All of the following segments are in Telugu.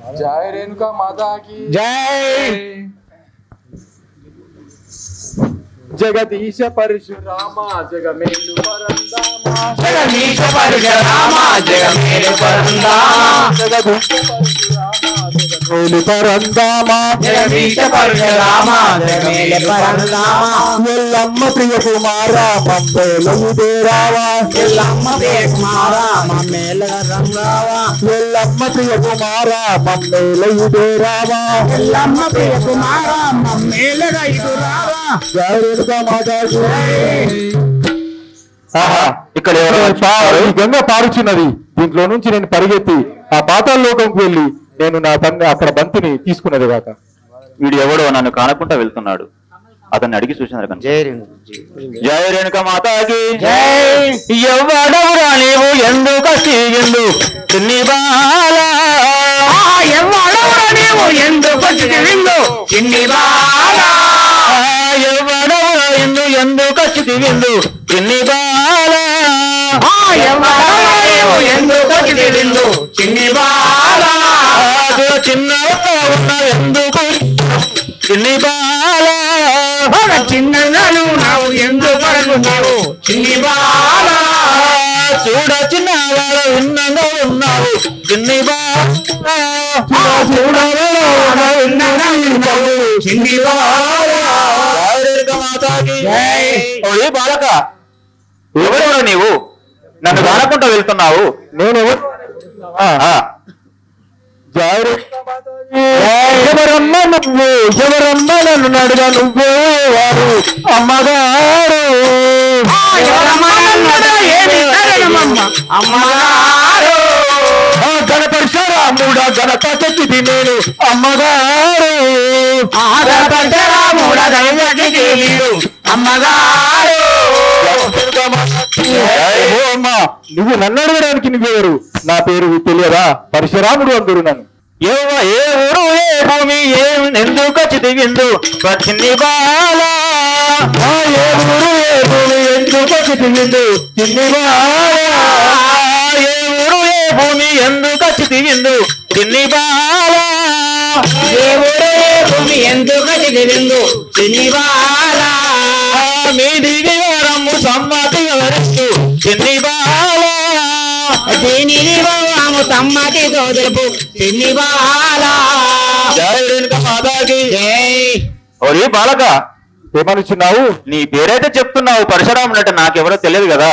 जय रेणुका माता की जय। जगदीश परशुराम जगमेलु परंदामा जगदीश परशुराम जगमेलु परंदामा जगदीश परशुराम जगमेलु परंदामा जगदीश परशुराम जगमेलु परंदामा ఎల్లమ్మ ప్రియ కుమార మమ్మేలయుదే రావా ఎల్లమ్మ ప్రియ కుమార మమ్మేలగా రంగావా ఎల్లమ్మ ప్రియ కుమార మమ్మేలయుదే రావా ఎల్లమ్మ ప్రియ కుమార మమ్మేలగా రావా జయ రేణుకా మాతాజీ ఇక్కడ ఈ గంగ పారుచున్నది దీంట్లో నుంచి నేను పరిగెత్తి ఆ పాతాళ లోకంకి వెళ్ళి నేను నా తండ్రి అక్కడ బంతిని తీసుకున్నది కాక వీడు ఎవడో నన్ను కానకుండా వెళ్తున్నాడు అతన్ని అడిగి చూసినారు కనుక జయ రేణుక మాతాకి ఎవడవురా నీవు ఎందుకు ఎందు చిన్ని బాల ఎవడవురా నీవు ఎందుకు చిన్ని బాల ఎవడవురా ఎందుకు విందు చిన్ని బాల ఎందుకు చిన్ని బాల చిన్న ఉన్న ఎందుకు చిన్ని బాల చిన్నను నావు ఎందుకు అనుకున్నావు చిన్ని బాల చూడ చిన్న వాళ్ళ ఉన్నగా ఉన్నావు చిన్ని బాల చిన్ని మాతాకి ఓ బాలక ఎవరెవరు నీవు నన్ను కానకుండా వెళ్తున్నావు నేను ఎవరమ్మ నువ్వు ఎవరమ్మ నన్ను నడుగా నువ్వే వారు అమ్మగారు అమ్మగారు గణపరిశరాముడ గణపతి నేను అమ్మగారు ఆదరపడ్డరాముడ దైవకి మీరు అమ్మగారు అమ్మా నువ్వు నన్ను అడగడానికి నువ్వెవరు నా పేరు తెలియదా పరశురాముడు అందరు నన్ను ఏ ఊరు ఏ భూమి ఎందుకు చిదివిందు చిన్ని బాల ఏ ఊరు ఏ భూమి ఎందుకు చితివిందు చిన్ని బాల ఏ ఊరు ఏ భూమి ఎందుకు చిదివిందు చిన్ని బాల ఏ ఊరు ఏ భూమి ఎందుకు చిదివిందు చిన్ని బాల మీది వివరము సమ్మతి వివరిస్తూ చిన్ని బాల దీని వివరము సమ్మతి తోదుపు చిన్ని బాల జయ రేణుక మాతాకి జై. ఓరి బాలక ఏమనుచున్నావు నీ పేరైతే చెప్తున్నావు పరశురాముడు అంటే నాకెవరో తెలియదు కదా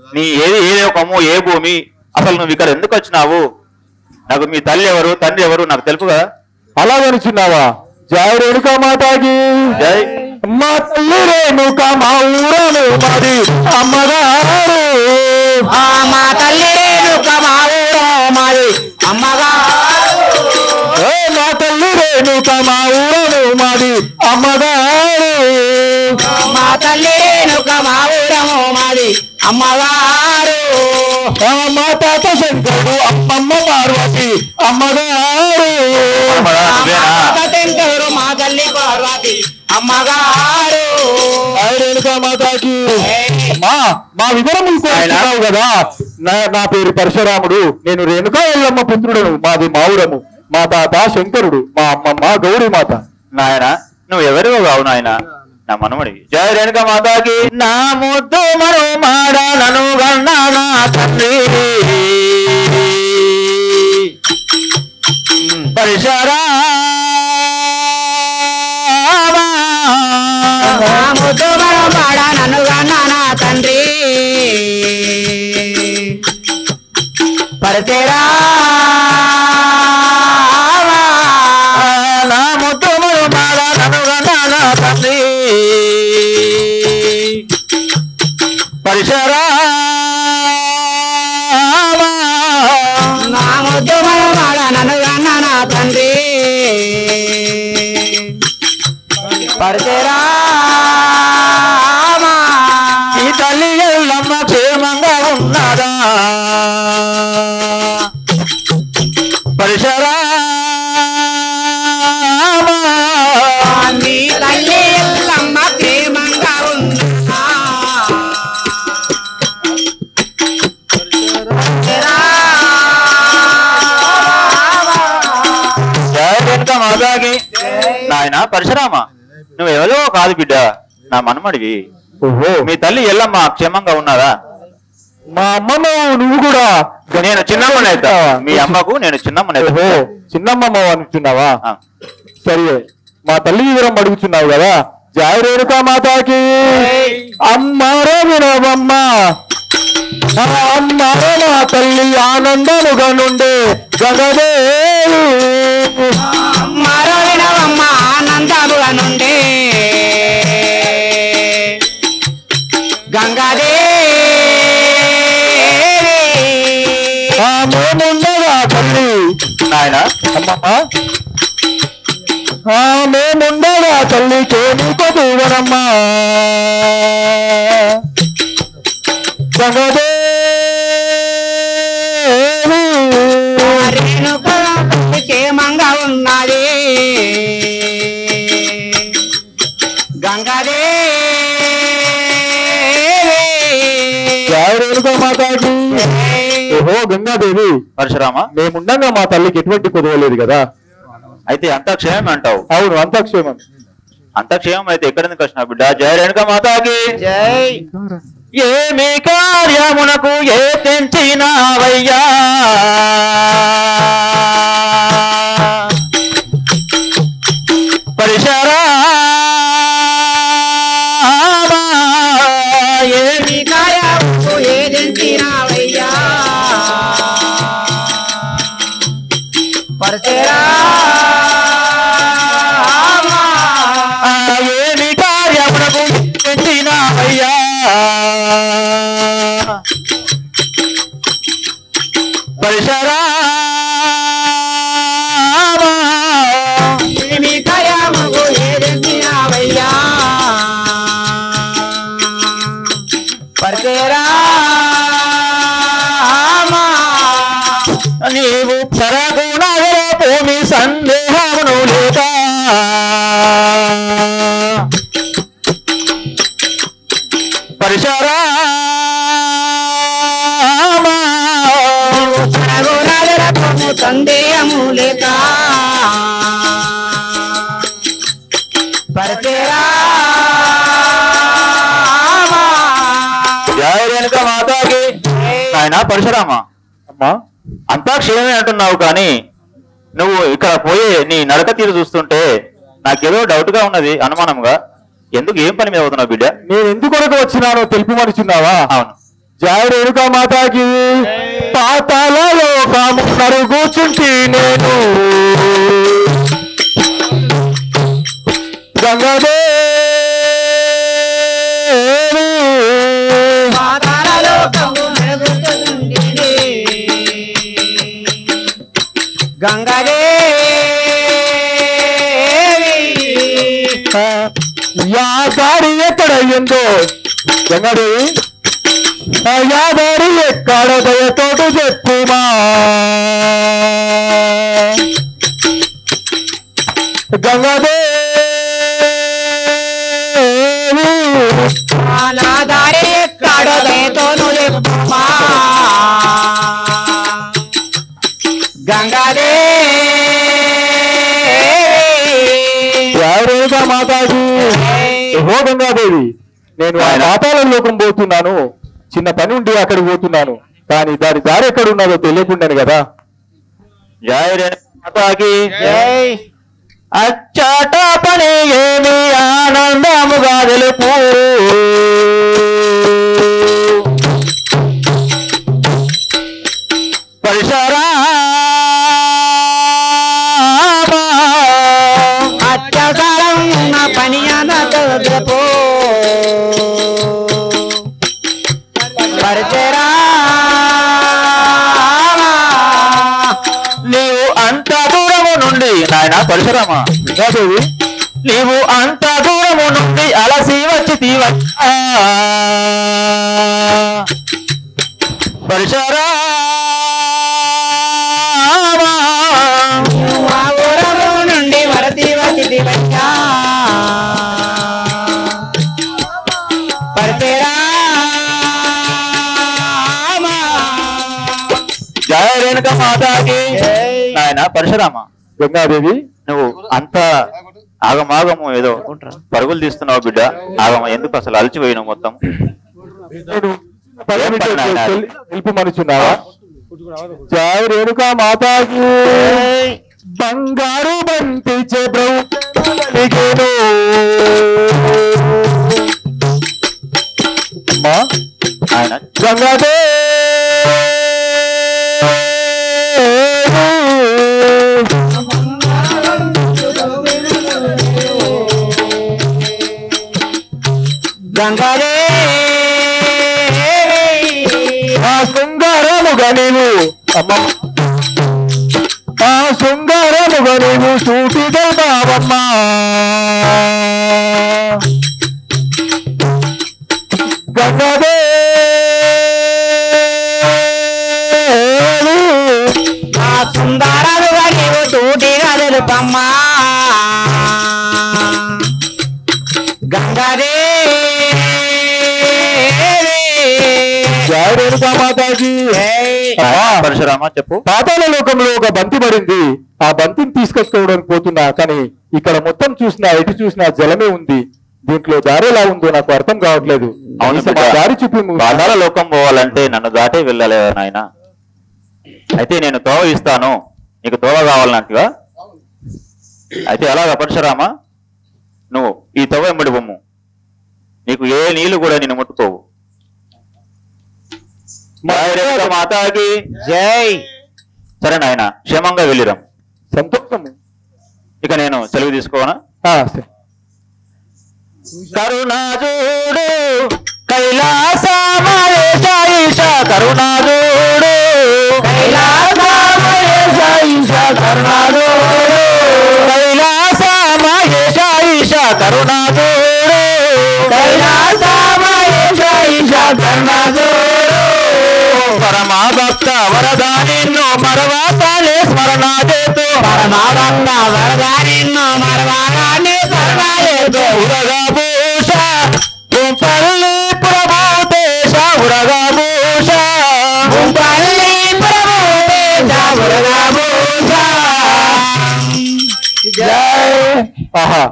నీ ఏది ఏ లోకము ఏ భూమి అసలు నువ్వు ఇక్కడ ఎందుకు వచ్చినావు నాకు మీ తల్లి ఎవరు తండ్రి ఎవరు నాకు తెలుపు కదా అలాగనుచున్నావా జయ రేణుకా మాతాకి జై మా తల్లి రేణుక మా ఊరను మాది అమ్మగారు మా తల్లి రేణుక మా ఊరు మాది అమ్మగారు మా తల్లి రేణుక మా ఊరను మాది అమ్మగారు మా తల్లి రేణుక మా ఊరము మాది అమ్మగారు మా తాత శంకరుడు అమ్మమ్మ పార్వతి అమ్మగారు తెంటూరు మా తల్లి పార్వతి అమ్మగారు రేణుకా మాతాకి మా వివరములు కోరుతున్నావు కదా నా పేరు పరశురాముడు నేను రేణుకా ఎల్లమ్మ పుత్రుడను మాది మావురము మా తాత శంకరుడు మా అమ్మమ్మ గౌరీ మాత నాయన నువ్వు ఎవరివో కావు నాయన నా మనమడి జయ రేణుక మాతాకి నా ముద్దు మరో మాడ నను గన్నా నా తండ్రి పరశురామ ముద్దు పాడ నన్ను గన్నా నా తండ్రి పరతేరా నా ముద్దు మరో మాడ నను గన్నా నా తండ్రి పరశురామ నా ముద్దు పాడ నన్ను గన్నా నా తండ్రి పరతేరా ఈ తల్లి ఎల్లమ్మ క్షేమంగా ఉన్నదా పరశురామ నీ తల్లి ఎల్లమ్మ నాయన పరశురామ, నువ్వు ఎవరో కాదు బిడ్డ, నా మనమడివి. ఓహో, మీ తల్లి ఎల్లమ్మ క్షేమంగా ఉన్నదా? మా అమ్మమ్మ నువ్వు కూడా? నేను చిన్నమ్మనైతా, మీ అమ్మకు నేను చిన్నమ్మనైతా. ఓహో, చిన్నమ్మమ్మ అనుకున్నావా? సరే, మా తల్లి వివరం అడుగుతున్నావు కదా. జయ రేణుకా మాతాకి. అమ్మారో వినవమ్మ, అమ్మారో మా తల్లి ఆనందముగా నుండే గగదేవి. మరో వినవమ్మ ఆనందముగా నుండే గంగాదేవి. మేముండగా తల్లి నాయన అమ్మమ్మ, మేముండగా తల్లికే నీకు దూరమ్మా గంగాదేవి. రేణుక క్షేమంగా ఉన్నది గంగాదేవి. జయ రేణుకా మాతాకి. ఓహో గంగాదేవి. పరశురామ, మేముండగా మా తల్లికి ఎటువంటి కుదవలేదు కదా. అయితే అంతా క్షేమం అంటావు? అవును, అంతా క్షేమం. అంత క్షేమం అయితే ఎక్కడెందుకు వచ్చిన బిడ్డ? జయ రేణుకా మాతాకి. జై. ఏమి కార్యమునకు ఏ తెంచినావయ్యా, పరశురామ, ఏమి కాయకు ఏదెంచినావయ్యా పరశురామ. ఏమి కార్యమునకు ఏ తెంచినావయ్యా, పరశురామ, ఏమి కాయకు ఏదెంచినావయ్యా పరశురామ. నీవు సరగుణముల భూమి సందేహమును లేక, పరశురామ, సరగుణములకు సందేహము లేక పరశురామ. జయ రేణుకా మాతాకి. నాయన పరశురామ, అమ్మా, అంతా క్షేమమే అంటున్నావు కానీ నువ్వు ఇక్కడ పోయే నీ నడక తీరు చూస్తుంటే నాకేదో డౌట్ గా ఉన్నది, అనుమానంగా. ఎందుకు, ఏం పని మీద అవుతున్నావు బిడ్డ? నేను ఎందుకొరకు వచ్చినానో తెలుపుమనుచున్నావా? అవును. జయ రేణుకా మాతాకి. పాతాళలో కామున్నారు కూర్చుంటి నేను గంగాదేవి. పాతాళలోకము మెరుగుతుండేనే గంగాదేవి. యాదారి ఎక్కడ అయ్యిందో గంగాదేవి, యాదారి ఎక్కడ దయతోటి చెప్పుమా గంగాదేవి. నా దారి ఎక్కడో దయతోను చెప్పుమా గంగాదేవి. జయ రేణుకా మాతాజీ. ఓహో గంగాదేవి, నేను ఆ పాతాళ లోకం పోతున్నాను. చిన్న పని ఉండి అక్కడికి పోతున్నాను, కానీ దాని దారి ఎక్కడ ఉన్నదో తెలియకుండాను కదా. జయ రేణుకా మాతాకి. జై. అచ్చట పని ఏమి ఆనందముగా తెలుపు, పరశురామ, అత్యవసరం ఉన్న పని అనగలపో పరశురామ. నీవు అంత దూరము నుండి, నాయన పరశురామ, గంగాదేవి, నీవు అంత దూరము నుండి అలసి వచ్చి తీవచ్చా, పరశురామ, మా ఊరము నుండి వరతి వతి వచ్చా పరశురామ. జయ రేణుకా మాతాకి. నాయన పరశురామ, గంగాదేవి, నువ్వు అంత ఆగమాగము ఏదో పరుగులు తీస్తున్నావు బిడ్డ. ఆగమ ఎందుకు అసలు అలసిపోయినావు మొత్తం? నిలుపుమనుచున్నావా? జై రేణుకా మాతాకి. బంగారు బంతి చెబ్రౌలిగేను ఆయన గంగాదే గంగాదే ఆ శృంగారముగా నీవు అమ్మ, ఆ శృంగారముగా నీవు సూటిగల్దావమ్మా. గంగాదే ఆ సుందరాలుగా నీవు తూటిగా తెలుపమ్మా. గంగాదే జై రేణుకా మాతాజీ. పరశురామ చెప్పు. పాతాళ లోకంలో ఒక బంతి పడింది. ఆ బంతిని తీసుకొచ్చుకోవడానికి పోతున్నా, కానీ ఇక్కడ మొత్తం చూసినా ఎటు చూసినా జలమే ఉంది. దీంట్లో దారి ఎలా ఉందో నాకు అర్థం కావట్లేదు. అవును కనీసం ఆ దారి చూపి పాతాళ లోకం పోవాలంటే నన్ను దాటే వెళ్ళాలి నాయన. అయితే నేను తోవ ఇస్తాను, నీకు తోవ కావాలన్నట్టుగా. అయితే అలాగా పరశురామ, నువ్వు ఈ తోవ వెంబడి బొమ్ము. నీకు ఏ నీళ్లు కూడా నేను ముట్టుకోవు. మాతాకి జై. సరే నాయన, క్షేమంగా వెళ్ళిరాం. సంతోషము. ఇక నేను సెలవు తీసుకోనా? సరే. కరుణాజుడు కైలాసమయేశ కరుణాజుడు కైలాసమయేశ కరుణాజుడు కైలాసమయేశ కరుణాజుడు కైలాసమయేశ కరుణాజుడు పరమా భక్త వరదా నిన్ను మరవాతాలే స్మరణ చేతు పరమానంద వరదా నిన్ను మరవాలని స్మరణేతు ఉరగా భూష పల్లి ప్రభుదేశ ఉరగా భూష పల్లి ప్రభుదేశ ఉరగా భూష. ఆహా,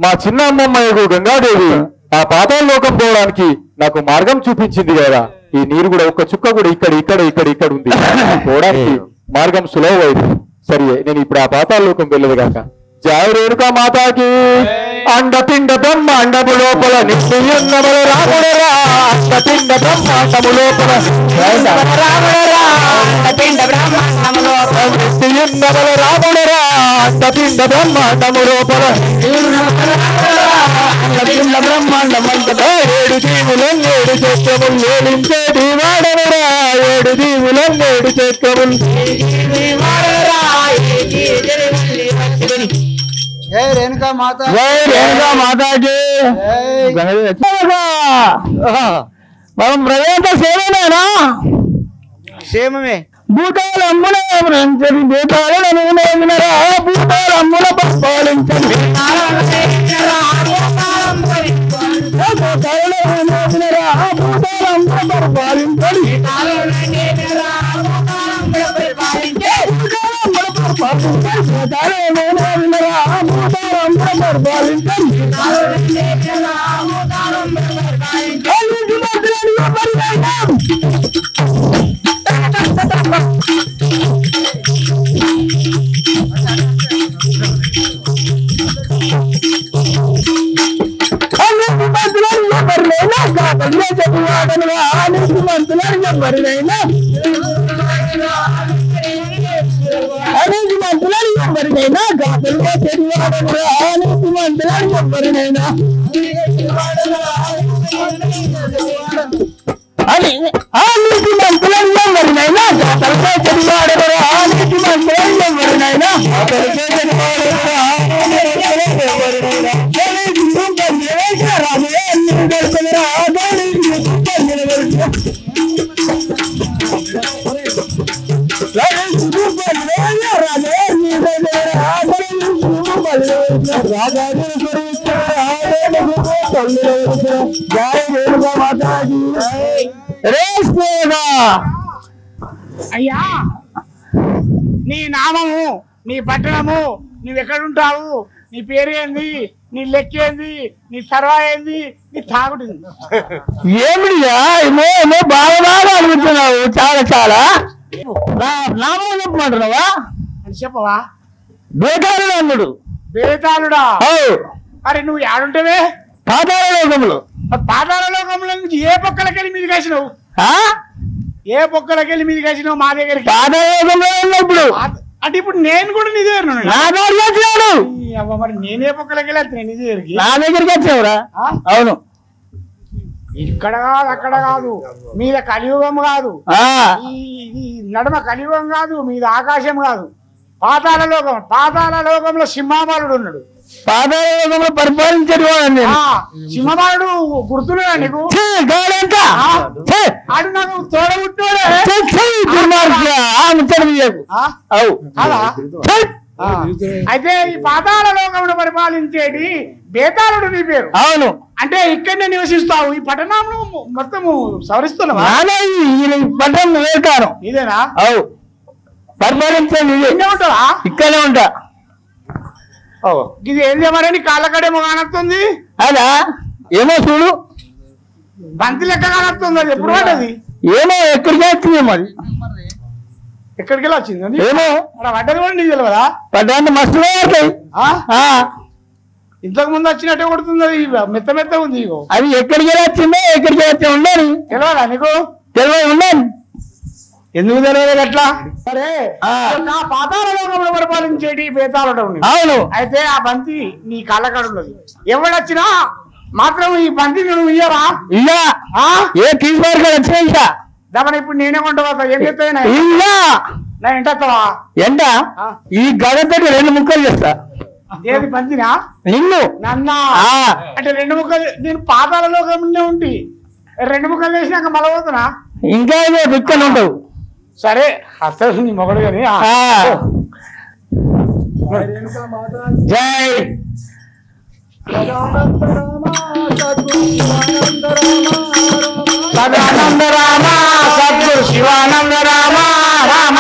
మా చిన్న అమ్మమ్మ గంగాదేవి ఆ పాతాళ లోకం పోవడానికి నాకు మార్గం చూపించింది కదా. ఈ నీరు కూడా ఒక్క చుక్క కూడా ఇక్కడ ఉంది. పోవడానికి మార్గం సులభమైంది. సరే, నేను ఇప్పుడు ఆ పాతాళ లోకం వెళ్ళదు కాక. జై రేణుకా మాతాకి. అండపిండ బ్రహ్మాండము లోపల నిత్యున్నమల రాముడరా. అండపిండ బ్రహ్మాండము లోపల రాముడరా అండపిండ బ్రహ్మాండము లోపల నిత్యున్నమల రాముడరా. అండపిండ బ్రహ్మాండము లోపల అండపిండ బ్రహ్మాండమంతటా ఏడు దీవులను ఏడు చక్రములు ఏలించేటి వాడనురా. ఏడు దీవులను ఏడు చక్రములు. జై రేణుకా మాత. జై రేణుకా మాతాజీ. మనం ప్రవేశ సేవేనా? క్షేమమే. భూతాలమ్ముల భూతాలను వినరా. భూతాలమ్ముల పాలించండి. అయ్యా, నీ నామము, నీ పట్టణము, నువ్వెక్కడుంటావు, నీ పేరు ఏంది, నీ లెక్క ఏంది, నీ సర్వా ఏంది, నీ తాగుడు ఏమిడియా ఏమో బాగా బాగా అడుగుతున్నావు చాలా చాలా నామం చెప్పమంటున్నావా అని చెప్పవా? బేకారుడు అన్నుడు బేతాళుడా? మరి నువ్వు ఆడుంటావే పాతాళ లోకంలో. పాతాళ లోకంలో నుంచి ఏ పొక్కలకెళ్ళి మీదకి వచ్చినావు? ఏ పొక్కలకెళ్ళి మీదకి వచ్చినావు మా దగ్గరికి? పాతాళ లోకంలో ఉన్నప్పుడు అంటే ఇప్పుడు నేను కూడా నీ దగ్గర నా దగ్గరికి వచ్చాడు. మరి నేనే పొక్కలకెళ్ళి వస్తున్నా నీ దగ్గరికి? నా దగ్గరికి వచ్చావురా? అవును. ఇక్కడ కాదు అక్కడ కాదు, మీద కలియుగం కాదు, ఈ నడుమ కలియుగం కాదు, మీద ఆకాశం కాదు, పాతాళ లోకం. పాతాళ లోకంలో సింహబాలుడు ఉన్నాడు. పాతాళ లోకంలో పరిపాలించాడు సింహబాలుడు గుర్తున్నాడా నీకు? ఆడు నాకు తోడబుట్టాడే. అయితే ఈ పాతాళ లోకంలో పరిపాలించేది బేతాళుడు నీ పేరు? అవును. అంటే ఇక్కడనే నివసిస్తావు, ఈ పట్టణం మొత్తము సవరిస్తున్నావా? పట్టణం వేరుకారం ఇదేనా? అవు పరిపాలించేది ఉంటావా? ఇక్కడే ఉంటా. ఇది ఏం చేయమని కాళ్ళకడేమో కానొస్తుంది. అదా ఏమో చూడు, బంతి లెక్క కానొస్తుంది. అది ఎప్పుడు పడ్డది? ఏమో ఎక్కడికి వచ్చింది మరి, ఎక్కడికి వెళ్ళి వచ్చింది ఏమో పడ్డది కూడా నీకు తెలియదా? పడ్డానికి మస్తు పడతాయి. ఇంతకు ముందు వచ్చినట్టే కొడుతుంది, అది మెత్త మెత్త ఉంది. అది ఎక్కడికి వెళ్ళి వచ్చిందో ఎక్కడికి వచ్చి ఉండాలి తెలియదా నీకు? తెలియదు ఉండాలి. ఎందుకు తెలియదు అట్లా? సరే, పాతాళ లోకంలో పరిపాలించేటి బేతాళుడు. అవును. అయితే ఆ బంతి నీ కాళ్ళకాడ ఉన్నది. ఎవడొచ్చినా మాత్రం ఈ బంతి నువ్వు ఇయ్యరా? ఇలా ఏ తీసుకుని వచ్చినా ఇంకా దాని ఇప్పుడు నేనే కొంటపోతా. ఏం చెప్తాయినా ఇలా నా ఎంటవా? ఎంట ఈ గడతో 2 ముక్కలు చేస్తా. ఏది బంతినా? నిన్ను నన్నా అంటే 2 ముక్కలు. నేను పాతాళ లోకంలో ఉండి 2 ముక్కలు వేసినాక మలపోతున్నా. ఇంకా దుఃఖం ఉంటావు. సరే అసలు నీ మొగడు కానీ. జై సదానంద రామ సద్గురు శివానంద రామ రామ.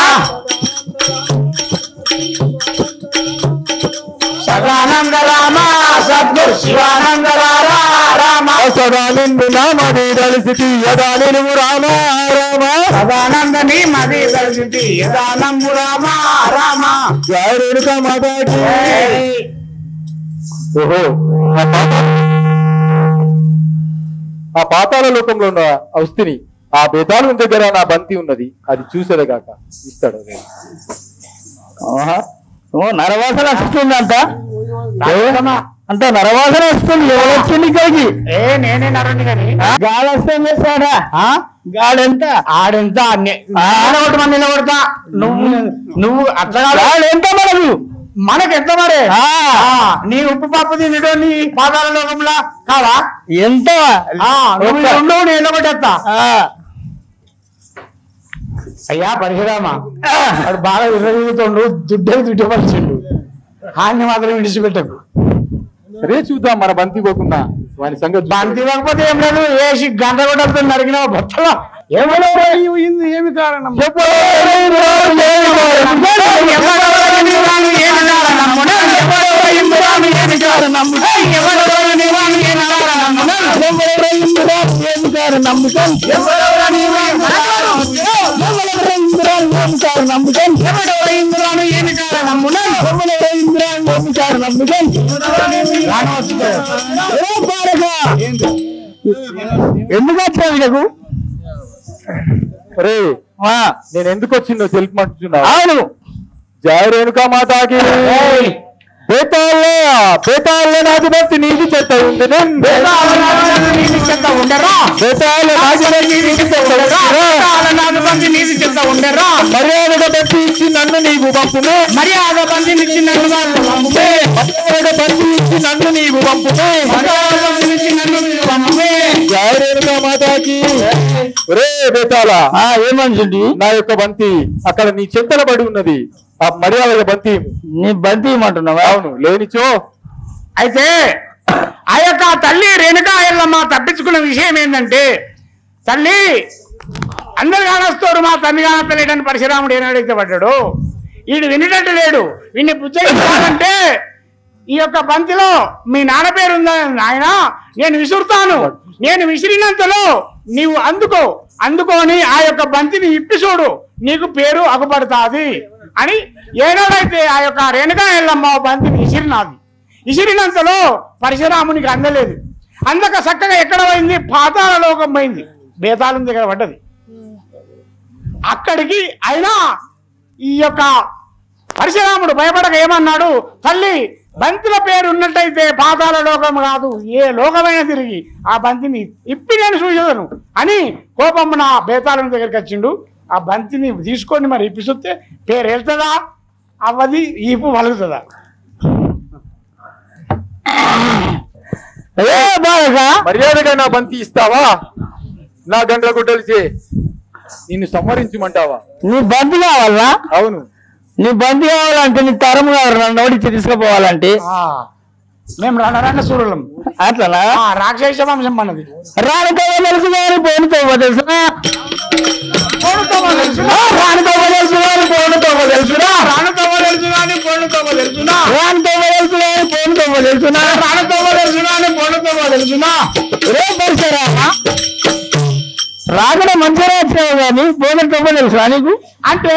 సదానంద రామ సద్గురు శివానంద రామ రామ. సదానంద నామది దళిసి యదా నిలువు రామ రామ. సదానందని మది దళిసి యదా నమ్ము రామ రామ. జయ రేణుకా మాతాకి. ఓహో, ఆ పాతాళ లోకంలో ఉన్న వస్తుని ఆ బేతాళం దగ్గర నా బంతి ఉన్నది, అది చూసేదగాక ఇస్తాడు. నరవాసన వస్తుంది అంట అంత నరవాసన వస్తుంది. ఎవరు వచ్చింది ఇక్కడికి? నేనే నరండి కానీ గాలి వస్తే చేస్తాడా? గాడెంత ఆడెంత నిలబడి నిలబడతా. నువ్వు అట్లా ఎంత మనకు మనకెంత మరే? నీ ఉప్పు పప్పు తినడం నీ పాదాల లోకంలో కాదా? ఎంత నిలబడేస్తా. అయ్యా పరిశురామా, వాడు బాగా విరగిపోతుండు, దుడ్డపరిచిండు. హాన్ని మాత్రం విడిచిపెట్టకు. సరే చూద్దాం, మన బంతి పోకుండా వాని సంగతి. బంతి ఇవ్వకపోతే ఏం లేదు, వేసి గంట కొట్టతో నరికిన బొత్తలో ఏమి కారణం? ఎందుకు వచ్చావు ఇదకు? రే నేను ఎందుకు వచ్చిందో తెలుపమంటున్నా. అవును. జయ రేణుకా మాతాకి. బేతాళ నాది బంతి నీది చెత్త ఉంది. మర్యాదగా బంతి ఇచ్చి నన్ను నీవు పంపుమే. మర్యాద బంధించి నన్ను పంపుమే. బంతి ఇచ్చి నన్ను నీవు పంపుమే. జయ రేణుకా మాతాకి. రే బేతాళ, ఏమనుంది? నా యొక్క బంతి అక్కడ నీ చెత్తల పడి ఉన్నది, ఆ మర్యాదగా బంతి. నీ బంతి ఇమ్మంటున్నావా? అవును, లేనిచో. అయితే ఆ యొక్క తల్లి రేణుకా ఎల్లమ్మ తప్పించుకున్న విషయం ఏంటంటే, తల్లి అందరు కానొస్తారు, మా తల్లి కానొస్తలేడని పరశురాముడు ఏనాడైతే పడ్డాడు. వీడు వినేటట్టు లేడు. వీడిని పుచ్చగించాలంటే ఈ యొక్క బంతిలో మీ నాన్న పేరు ఉందని నాయన నేను విసురుతాను, నేను విసిరినంతలో నీవు అందుకొని ఆ యొక్క బంతిని ఇప్పి చూడు, నీకు పేరు అగుపడుతుంది అని ఏనాడైతే ఆ యొక్క రేణుకా ఎల్లమ్మ బంతిని ఇసిరినంతలో పరశురామునికి అందలేదు. అందక చక్కగా ఎక్కడ పోయింది, పాతాళ లోకం పోయింది, బేతాళం దగ్గర పడ్డది. అక్కడికి అయినా ఈ యొక్క పరశురాముడు భయపడక ఏమన్నాడు, తల్లి బంతిల పేరు ఉన్నట్టయితే పాతాళ లోకం కాదు ఏ లోకమైనా తిరిగి ఆ బంతిని ఇప్పి నేను చూసేదను అని కోపమున బేతాళం దగ్గరికి వచ్చిండు. ఆ బంతిని తీసుకొని మరి ఇప్పి చూస్తే పేరు వెళ్తుందా అవ్వది, ఈపు వలుగుతుందా? మర్యాదగా నా బంతి ఇస్తావా? నా గంటల గుడ్డలిసి నిన్ను సంహరించమంటావా? నీ బంతి కావాలా? అవును, నీ బంతి కావాలంటే నీ తరం కావాలి, నన్ను ఓడించి తీసుకుపోవాలంటే మేము రణరణ సూరులం. అట్లనా? రాక్షస వంశం అన్నది. రాణితో తెలుసు కానీ పోనుతో తెలుసునా? రాణితో తెలుసు కానీ పోనుతో తెలుసునా? రాణితో తెలుసు కానీ పోనుతో తెలుసునా? రాణితో తెలుసు కానీ పోనుతో తెలుసునా? రాణితో తెలుసు కానీ పోనుతో తెలుసునా? రే పరిసరామా, రాగడ మంచిగా వచ్చావు కానీ పోనుతో తెలుసునా నీకు? అంటే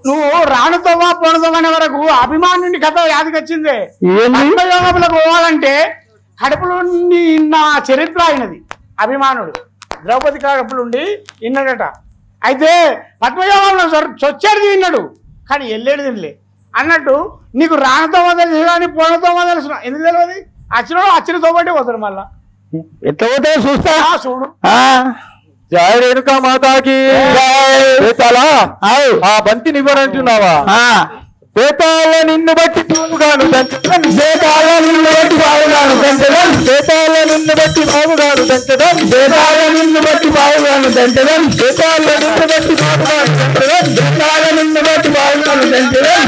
నువ్వు రాణుతోవా పోనుతోవా అనే వరకు అభిమానుని కథ యాదికి వచ్చిందే. పద్మయోగములకు పోవాలంటే కడుపులో నుండి ఇన్న చరిత్ర అయినది. అభిమానుడు ద్రౌపది కడుపులుండి ఇన్నాడట. అయితే పద్మయోగంలో చొచ్చాడు తిన్నాడు కానీ ఎల్లేడు తినలే అన్నట్టు నీకు రాణుతోవా తెలుసు కానీ పోనుతోవా తెలుసు. ఎందుకు తెలియదు? అచ్చినతో బట్టి పోతాడు. మళ్ళా ఎట్లా పోతే చూస్తా చూడు. జయ రేణుకా మాతాకి. ఆ బంతిని ఇవ్వనంటున్నావా? బేతాళ నిన్ను బట్టి బాగుగాను దంచడం, బేతాళ నిన్ను బట్టి బాగుగాను దంచడం, బేతాళ నిన్ను బట్టి బాగుగాను దంచడం, బేతాళ నిన్ను బట్టి బాగుగాను దంచడం, బేతాళ నిన్ను బట్టి బాగుగాను దంచడం, బేతాళ నిన్ను బట్టి బాగుగాను దంచడం.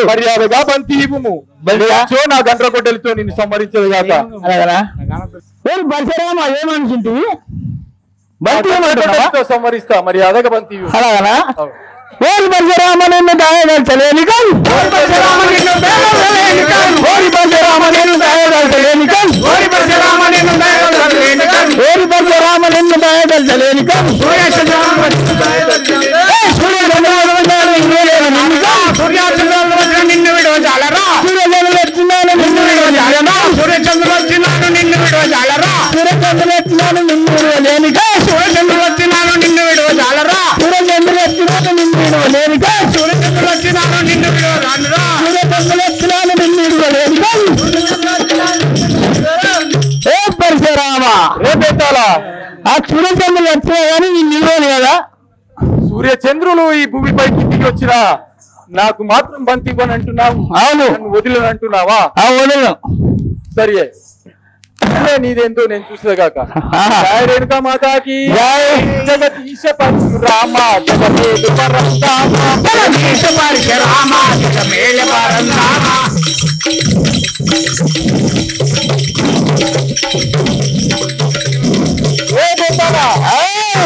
మర్యాదగా బంతి ఇవ్వము, నా గంటల కొట్టెలతో నిన్ను సంహరించదు కాక. పరశురామ ఏమనుకుంటుంది? సంహరిస్తా, మర్యాదగా బంతి అలాగనా? ఓరి పరశురామ నిన్ను దాయగలచలేని కన్, ఓరి పరశురామ నిన్ను దాయగలచలేని కన్, ఓరి పరశురామ నిన్ను దాయగలచలేని కన్, ఓరి పరశురామ నిన్ను దాయగలచలేని కన్, ఓరి పరశురామ నిన్ను దాయగలచలేని కన్, సూర్యచంద్రుల నిన్ను విడవజాలరా, సూర్యచంద్రులు వచ్చినాను నిన్ను విడవజాలరా, సూర్యచంద్రులు వచ్చినాను నిన్ను విడవజాలరా, సూర్యచంద్రులు వచ్చినాను నిన్ను విడవలేని కన్, సూర్యచంద్రులు వచ్చినాను నిన్ను విడవజాలరా, సూర్యచంద్రులు వచ్చినాను నిన్ను విడవలేని కన్, సూర్యచంద్రులు వచ్చినాను నిన్ను విడవరానురా, సూర్యచంద్రులు వచ్చినాను నిన్ను విడవలేని కన్. ఏ పరశురామ, రే బేతాళ, ఆ సూర్యచంద్రులు వచ్చినా కానీ నేను నిలవను కదా. సూర్యచంద్రులు ఈ భూమిపైకి దిగి వచ్చినా నాకు మాత్రం బంతి ఇవ్వని అంటున్నావు. అవును, వదిలేని అంటున్నావా? వదలను. సరే, నీదేందో నేను చూసేగాక. జయ రేణుకా మాతాకి. జగదీశ పరశురామ జగమేలు పరంధామ, జగదీశ పరశురామ జగమేలు పరంధామ.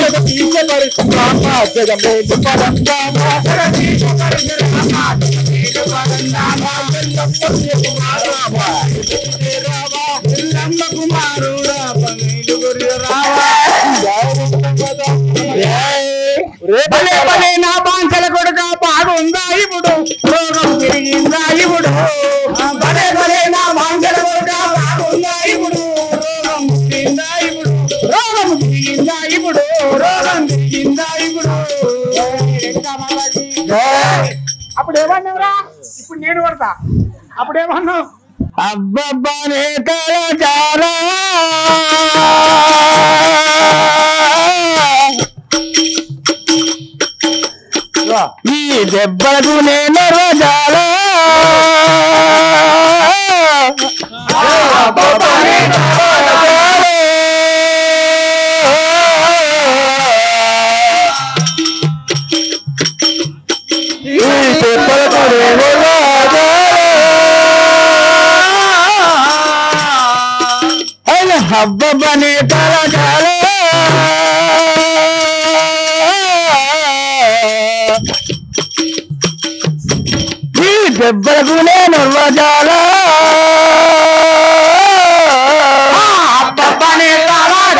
జగదీశ పరశురామ జగమేలు పరంధామ, జగదీశ పరశురామ జగమేలు పరంధామ. నా బాంచల కొడుక బాగుందా ఇప్పుడు, రోగం తిరిగిందా ఇప్పుడు, భలే భలే నా బాంచల కొడుక బాగుందా ఇప్పుడు, రోగం తిరిగిందా ఇప్పుడు, రోగం తిరిగిందా ఇప్పుడు, రోగం తిరిగిందా ఇప్పుడు. అప్పుడు ఏమన్నావురా? ఇప్పుడు నేను పడతా. అప్పుడేమన్నావు? అబ్బబ్బా నేతల చారా ఈ దెబ్బలకు నేను రోజాలా హబ్బనే తలకాల ఈ దెబ్బలకు నేను రోజాల హబ్బనే తలకాల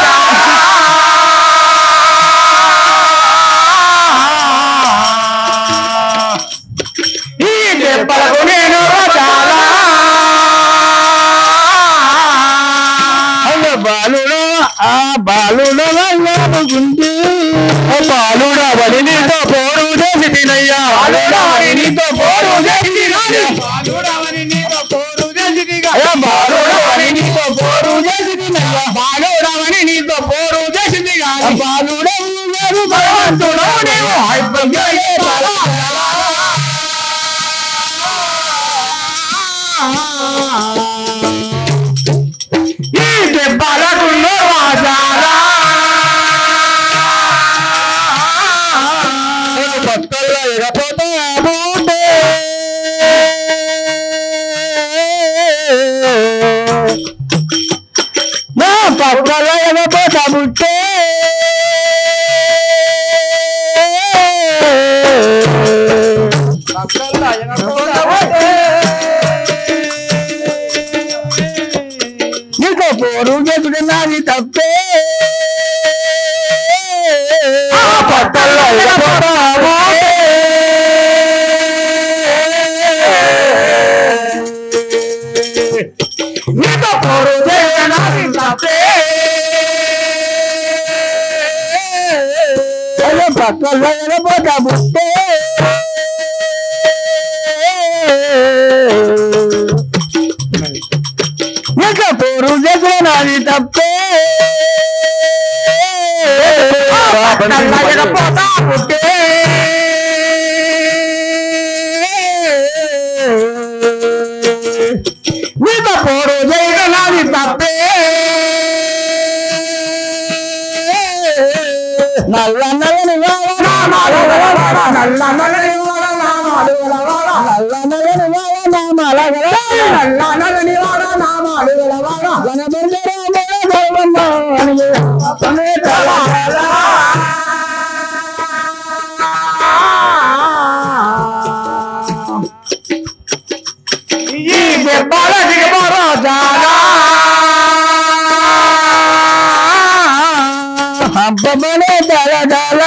ఈ దెబ్బలకు నేను రోజాల బాలుడు ఆ బాలుడు గుండి బాలుడవని నీతో పోరు చేసి తినయ్యా బాలుడవని నీతో పోరు చేసి బాలుడవని నీతో పోరు చేసి బాలుడవని నీతో పోరు చేసి తినయ్యా బాలుడవని నీతో పోరు చేసి బాలుడవు భగవంతుడు నీవు బాలకుల్లో రాజారా భక్తుల్లో ఎగపోతే నా పక్కలో ఎగపోతా బుట్టే నీకు పోరు చేసుడు నాది తప్పే పట్టల్లో నీకు పోరు చేసుడు నాది తప్పే పట్టల్లో ఎగపోతా బుట్టే నీకు పోరు చేసుడు నాది తప్పే ఎగపోతా బుట్టే నీకు పోరు చేసుడు నాది తప్పే నల్ల నల్లని నామాలు నల్ల నల్లని నామాలు నల్ల నల్లని నామాలు నల్ల నల్లని నామాలు ఈ దెబ్బల దిగబోరో జాగా హబ్బనే దళదళ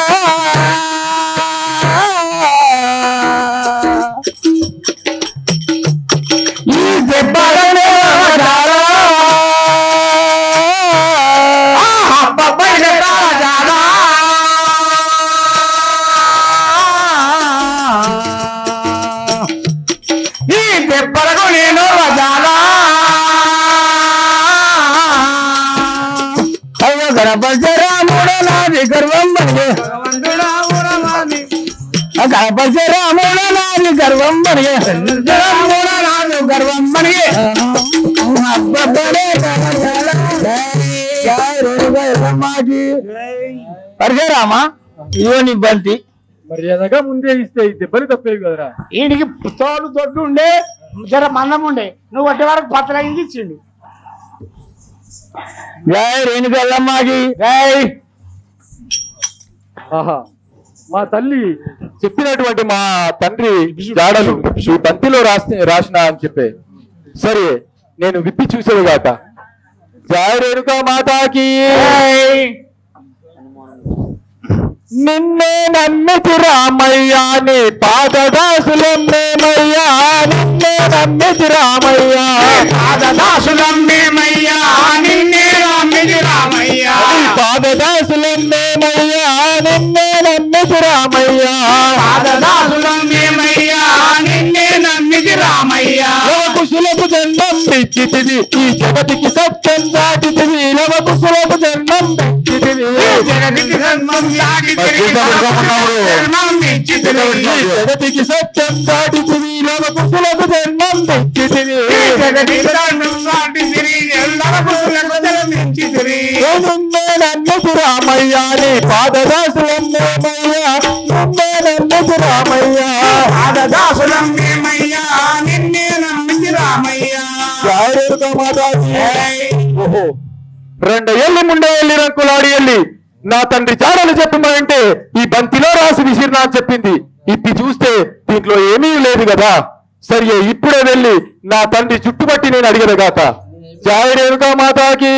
ఈ దెబ్బలనే హబ్బనే దళదళ ఈ దెబ్బలకు నేను రజాలా అయ్యో గణపతిరాముడు నాది గర్వం బలిగే గణపతిరాముడు నాది గర్వం బలిగే రాముడు నాది గర్వం బలిగే పరిచయరామా ఇవో నీ బంతి మర్యాదగా ముందే ఇస్తే ఈ దెబ్బలు తప్పేవి కదరా. వీడికి తోడు దొడ్డు ఉండే జర మందం ఉండే నువ్వు వచ్చే వరకు పత్తలైంది ఇచ్చిండు. జై రేణుకెళ్ళమ్మాకి జై. ఆహా, మా తల్లి చెప్పినటువంటి మా తండ్రి జాడలు ఈ బంతిలో రాసిన అని చెప్పే. సరే, నేను విప్పి చూసేదిగాక. జై రేణుకా మాతాకి. నిన్నే నమ్మితి రామయ్య నీ పాదదాసులమ్మేమయ్యా, నిన్నే నమ్మితి రామయ్య పాదదాసులమ్మేమయ్యా, నిన్నే నమ్మితి రామయ్య పాదదాసులమ్మేమయ్యా, నిన్నే నమ్మితి రామయ్య పాదదాసులమ్మేమయ్యా, నిన్నే నమ్మితి రామయ్య కుశలకు జన్మం తెచ్చితివి ఈ జగతికి సత్యం దాటితివి లవ కుశలకు జన్మం తెచ్చితివి జగతికి జన్మం దాటితివి జగతికి సత్యం దాటితివి లవ కుశలకు జన్మం తెచ్చితివి జగతికి జన్మం దాటితివి లవ కుశలకు జన్మించితివి నన్నకు రామయ్య నీ పాదదాసులం మేమయ్యా నన్నకు రామయ్య పాదదాసులం మేమయ్యా నిన్నే నమ్మించి రామయ్యా. ఓహో 2 ఏళ్ళు ముండే వెళ్ళి రంకులాడి వెళ్ళి నా తండ్రి చాడలు చెప్పమంటే ఈ బంతిలో రాసి విసిరినా అని చెప్పింది. ఇప్పి చూస్తే దీంట్లో ఏమీ లేదు కదా. సరే ఇప్పుడే వెళ్ళి నా తండ్రి చుట్టుపట్టి నేను అడిగదగాక. జయ రేణుకా మాతాకి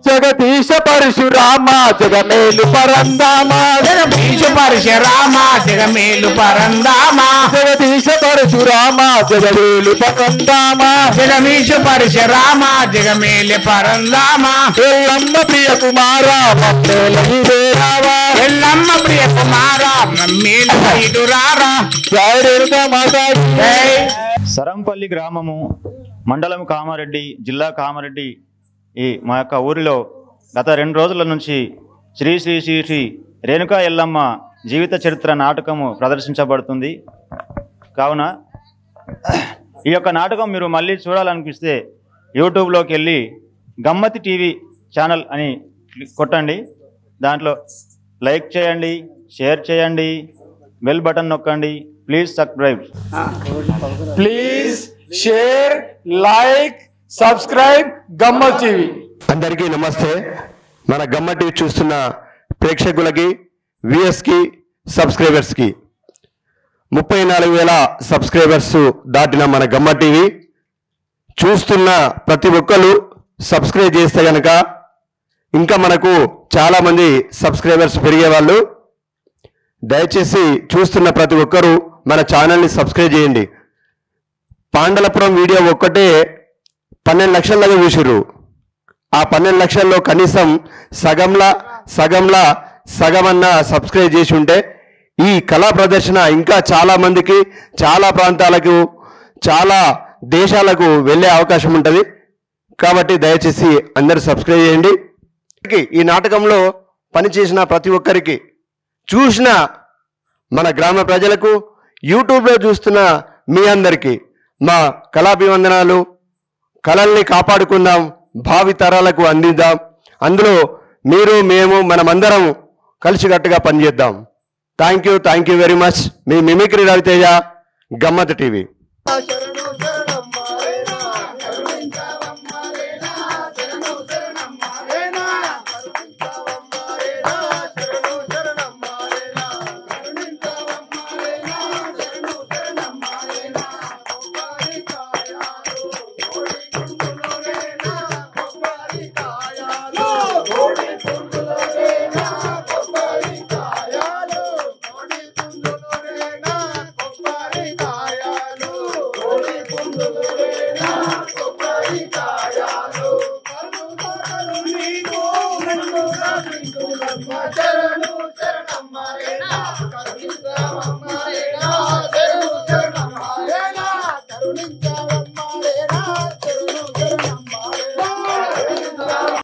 జగదీశ పరశురామ జగమేలు పరందామ జగదీశ పరశురామ జగమేలు పరందామ జగదీశ పరశురామ జగమేలు పరందామ జగదీశ పరశురామ జగమేలు పరందామ ఎల్లమ్మ ప్రియ కుమార మమ్మేలగిరేరావా ఎల్లమ్మ ప్రియ కుమార మమ్మేలగిరేరారా. జయ రేణుకా మాతాకి సరంపల్లి గ్రామము, మండలం కామారెడ్డి, జిల్లా కామారెడ్డి. ఈ మా యొక్క ఊరిలో గత 2 రోజుల నుంచి శ్రీ శ్రీ శ్రీ శ్రీ రేణుకా ఎల్లమ్మ జీవిత చరిత్ర నాటకము ప్రదర్శించబడుతుంది. కావున ఈ యొక్క నాటకం మీరు మళ్ళీ చూడాలనిపిస్తే యూట్యూబ్లోకి వెళ్ళి గమ్మతి టీవీ ఛానల్ అని కొట్టండి. దాంట్లో లైక్ చేయండి, షేర్ చేయండి, బెల్ బటన్ నొక్కండి. Please subscribe. Please share, like, subscribe గమ్మత్ టీవీ. అందరికీ నమస్తే. మన గమ్మత్ టీవీ చూస్తున్న ప్రేక్షకులకి, వ్యూయర్స్కి, సబ్స్క్రైబర్స్కి 34,000 సబ్స్క్రైబర్స్ దాటిన మన గమ్మత్ టీవీ చూస్తున్న ప్రతి ఒక్కరు సబ్స్క్రైబ్ చేస్తే కనుక ఇంకా మనకు చాలామంది సబ్స్క్రైబర్స్ పెరిగేవాళ్ళు. దయచేసి చూస్తున్న ప్రతి ఒక్కరూ మన ఛానల్ని సబ్స్క్రైబ్ చేయండి. పాండలపురం వీడియో ఒక్కటే 12 లక్షల దాకా చూసిర్రు. ఆ 12 లక్షల్లో కనీసం సగమన్నా సబ్స్క్రైబ్ చేసి ఉంటే ఈ కళా ప్రదర్శన ఇంకా చాలా మందికి, చాలా ప్రాంతాలకు, చాలా దేశాలకు వెళ్ళే అవకాశం ఉంటుంది. కాబట్టి దయచేసి అందరూ సబ్స్క్రైబ్ చేయండి. ఈ నాటకంలో పనిచేసిన ప్రతి ఒక్కరికి, చూసిన మన గ్రామ ప్రజలకు, యూట్యూబ్లో చూస్తున్న మీ అందరికీ మా కళాభివందనాలు. కళల్ని కాపాడుకుందాం, భావి తరాలకు అందిద్దాం. అందులో మీరు, మేము, మనమందరం కలిసికట్టుగా పనిచేద్దాం. Thank you very much. మీ మిమిక్రీ రవితేజ, గమ్మత్ టీవీ. కరుణించ